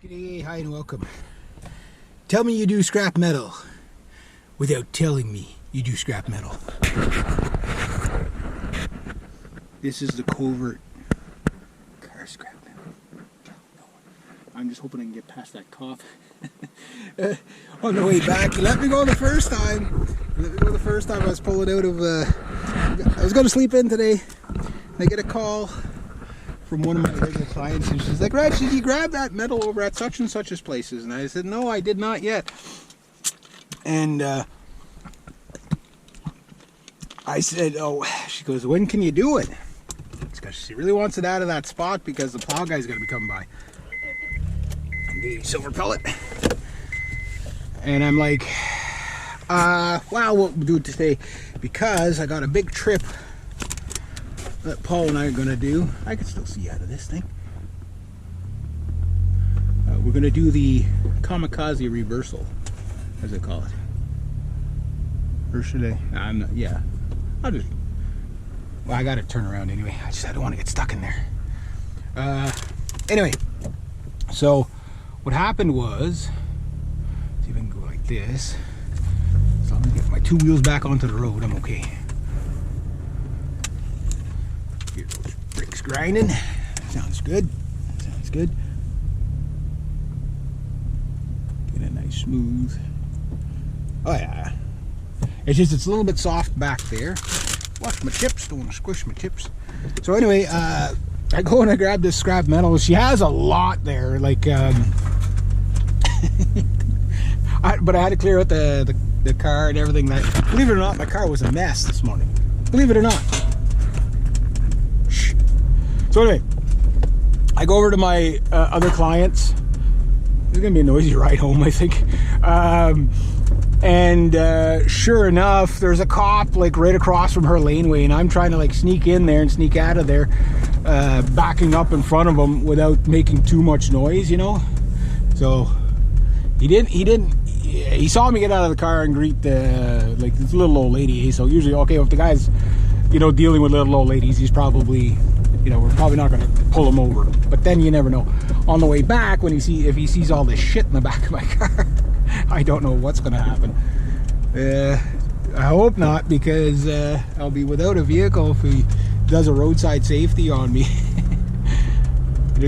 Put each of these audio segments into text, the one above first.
G'day, hi and welcome. Tell me you do scrap metal without telling me you do scrap metal. This is the Covert car scrap metal. I'm just hoping I can get past that cough. On the way back, you let me go the first time. I was pulling out of, I was going to sleep in today. And I get a call from one of my regular clients, and she's like, "Reg, did you grab that metal over at such and such's places?" And I said, "No, I did not yet." And I said, "Oh," she goes, "When can you do it?" It's because she really wants it out of that spot because the plow guy's going to be coming by. The silver pellet. And I'm like, well, we'll do it today because I got a big trip that Paul and I are going to do. I can still see out of this thing. We're going to do the kamikaze reversal, as they call it. Or should I? I'm not, yeah. I'll just, well, I got to turn around anyway. I don't want to get stuck in there. Anyway, so what happened was, see if I can go like this. So I'm going to get my two wheels back onto the road. I'm okay. Here goes brakes grinding. Sounds good. Sounds good. Get a nice smooth. Oh yeah. It's just it's a little bit soft back there. Watch my chips. Don't want to squish my chips. So anyway, I go and I grab this scrap metal. She has a lot there, like but I had to clear out the car and everything. That, believe it or not, my car was a mess this morning. Believe it or not. Shh. So anyway, I go over to my other clients. It's gonna be a noisy ride home, I think. And sure enough, there's a cop like right across from her laneway, and I'm trying to like sneak in there and sneak out of there, backing up in front of him without making too much noise, you know. So he saw me get out of the car and greet the like this little old lady. So usually, okay, if the guy's, you know, dealing with little old ladies, he's probably, you know, we're probably not going to pull him over. But then you never know. On the way back, when if he sees all this shit in the back of my car, I don't know what's going to happen. I hope not, because I'll be without a vehicle if he does a roadside safety on me.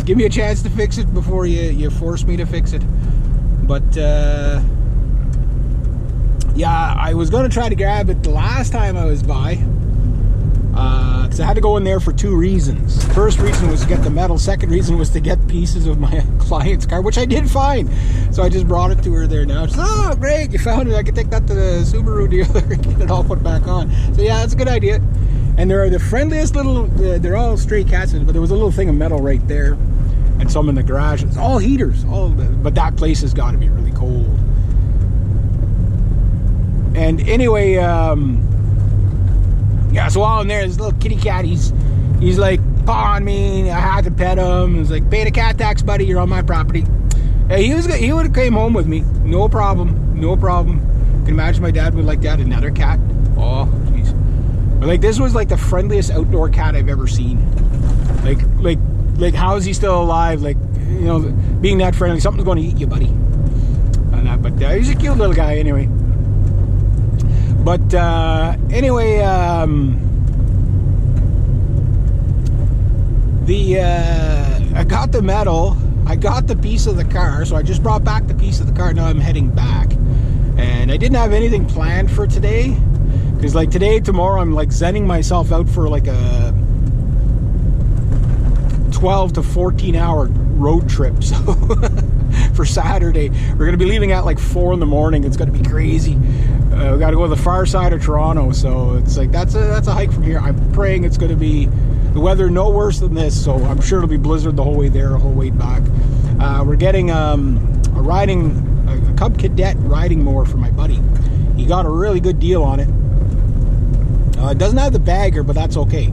Give me a chance to fix it before you force me to fix it. But yeah, I was going to try to grab it the last time I was by, because I had to go in there for two reasons. First reason was to get the metal. Second reason was to get pieces of my client's car, which I did find. So I just brought it to her there now. She's, "Oh, great, you found it. I can take that to the Subaru dealer and get it all put back on." So yeah, that's a good idea. And they're the friendliest little, they're all stray cats, but there was a little thing of metal right there. And some in the garage. It's all heaters. But that place has got to be really cold. And anyway, yeah, so while I'm there, this little kitty cat, he's like pawing me. I had to pet him. He's like, "Pay the cat tax, buddy. You're on my property." He would have came home with me. No problem. No problem. Can imagine my dad would like that. Another cat. Oh, jeez. But like, this was like the friendliest outdoor cat I've ever seen. Like, how is he still alive? Like, you know, being that friendly. Something's going to eat you, buddy. And that, but he's a cute little guy anyway. But anyway, I got the metal. I got the piece of the car, so I just brought back the piece of the car. Now I'm heading back, and I didn't have anything planned for today, because like today, tomorrow, I'm like sending myself out for like a 12 to 14 hour road trip. So for Saturday, we're gonna be leaving at like 4 in the morning. It's gonna be crazy. We got to go to the far side of Toronto, so it's like that's a hike from here. I'm praying it's gonna be the weather no worse than this, so I'm sure it'll be blizzard the whole way there, the whole way back. We're getting a Cub Cadet riding mower for my buddy. He got a really good deal on it. It doesn't have the bagger, but that's okay.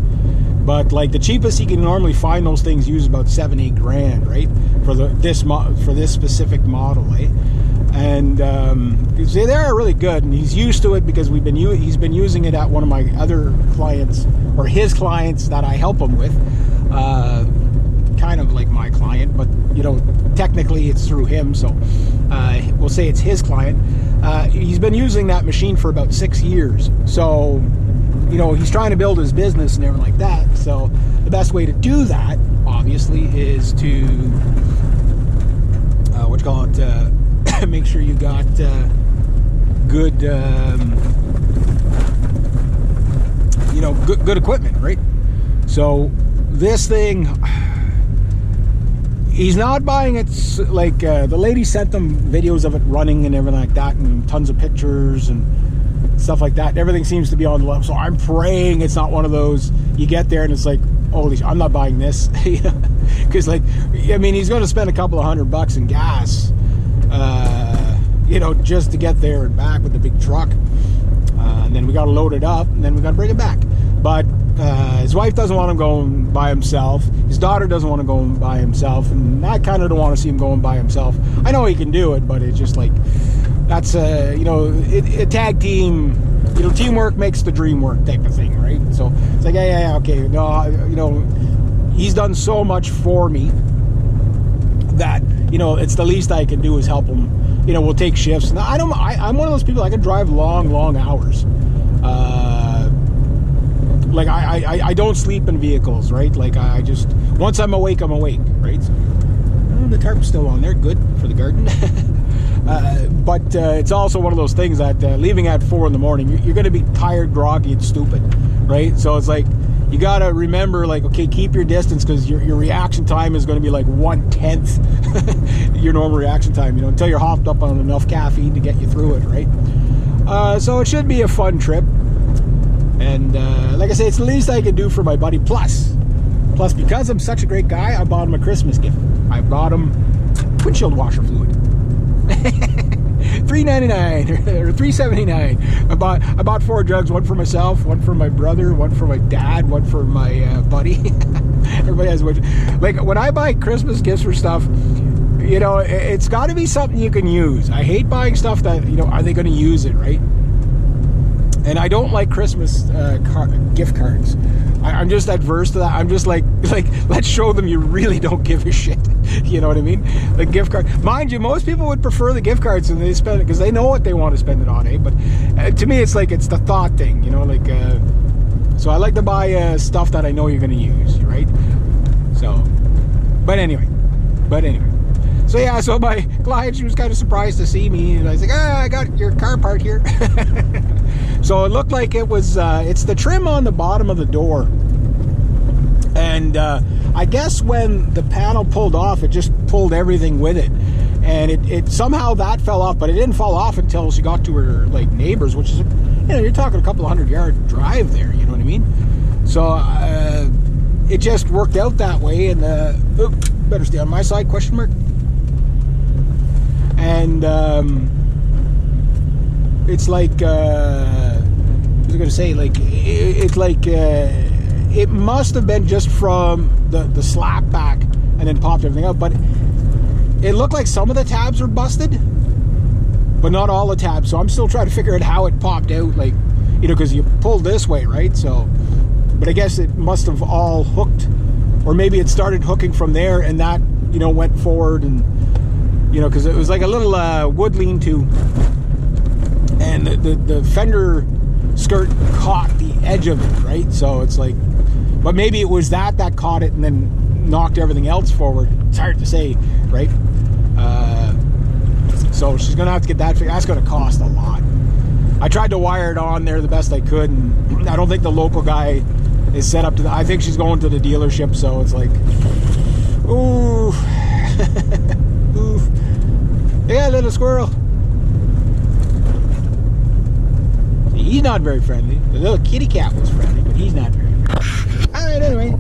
But like the cheapest he can normally find those things used about 7-8 grand, right? For this specific model, eh? And they are really good, and he's used to it because he's been using it at one of my other clients, or his clients that I help him with. Kind of like my client, but you know, technically it's through him, so we'll say it's his client. He's been using that machine for about 6 years, so he's trying to build his business and everything like that. So the best way to do that, obviously, is to make sure you got good good equipment, right? So this thing, he's not buying it like the lady sent them videos of it running and everything like that, and tons of pictures and stuff like that. Everything seems to be on the level. So I'm praying it's not one of those you get there and it's like, holy shit, I'm not buying this. Because he's going to spend a couple of $100 in gas, just to get there and back with the big truck. And then we got to load it up, and then we got to bring it back. But his wife doesn't want him going by himself. His daughter doesn't want to go by himself, and I kind of don't want to see him going by himself. I know he can do it, but it's just like, that's a tag team. Teamwork makes the dream work type of thing, right? So it's like, yeah, okay, no, he's done so much for me that it's the least I can do is help him. We'll take shifts. Now, I'm one of those people, I can drive long hours. I don't sleep in vehicles, right? Like, I just, once I'm awake, right? So, the tarp's still on there, good for the garden. But it's also one of those things that leaving at 4 in the morning, you're going to be tired, groggy, and stupid, right? So it's like, you got to remember, like, okay, keep your distance, because your reaction time is going to be like 1/10 your normal reaction time, until you're hopped up on enough caffeine to get you through it, right? So it should be a fun trip. And like I say, it's the least I can do for my buddy. Plus, because I'm such a great guy, I bought him a Christmas gift. I bought him windshield washer fluid. $3.99 or $3.79. I bought 4 jugs, one for myself, one for my brother, one for my dad, one for my buddy. Everybody has one. Like, when I buy Christmas gifts for stuff, it's got to be something you can use. I hate buying stuff that, are they going to use it, right? And I don't like Christmas gift cards. I'm just adverse to that. I'm just like, let's show them you really don't give a shit. You know what I mean? The gift card. Mind you, most people would prefer the gift cards and they spend it because they know what they want to spend it on, eh? But to me, it's like, it's the thought thing, so I like to buy stuff that I know you're going to use, right? So, but anyway. So yeah, so my client, she was kind of surprised to see me, and I was like, I got your car part here. So it looked like it was, it's the trim on the bottom of the door. And I guess when the panel pulled off, it just pulled everything with it. And it somehow that fell off, but it didn't fall off until she got to her neighbors, which is, you're talking a couple of 100-yard drive there, you know what I mean? So it just worked out that way, and better stay on my side, question mark. And it's like, I was going to say, it's like, it must have been just from the slap back and then popped everything out, but it looked like some of the tabs are busted, but not all the tabs. So I'm still trying to figure out how it popped out, because you pulled this way, right? So, but I guess it must have all hooked, or maybe it started hooking from there and that, went forward, and, because it was like a little wood lean-to, and the fender skirt caught the edge of it, right? So it's like, but maybe it was that caught it and then knocked everything else forward. It's hard to say, right? So she's gonna have to get that figured. That's gonna cost a lot. I tried to wire it on there the best I could, and I don't think the local guy is set up to I think she's going to the dealership, so it's like, ooh. Ooh. Yeah, little squirrel. He's not very friendly. The little kitty cat was friendly, but he's not very friendly. Alright, anyway.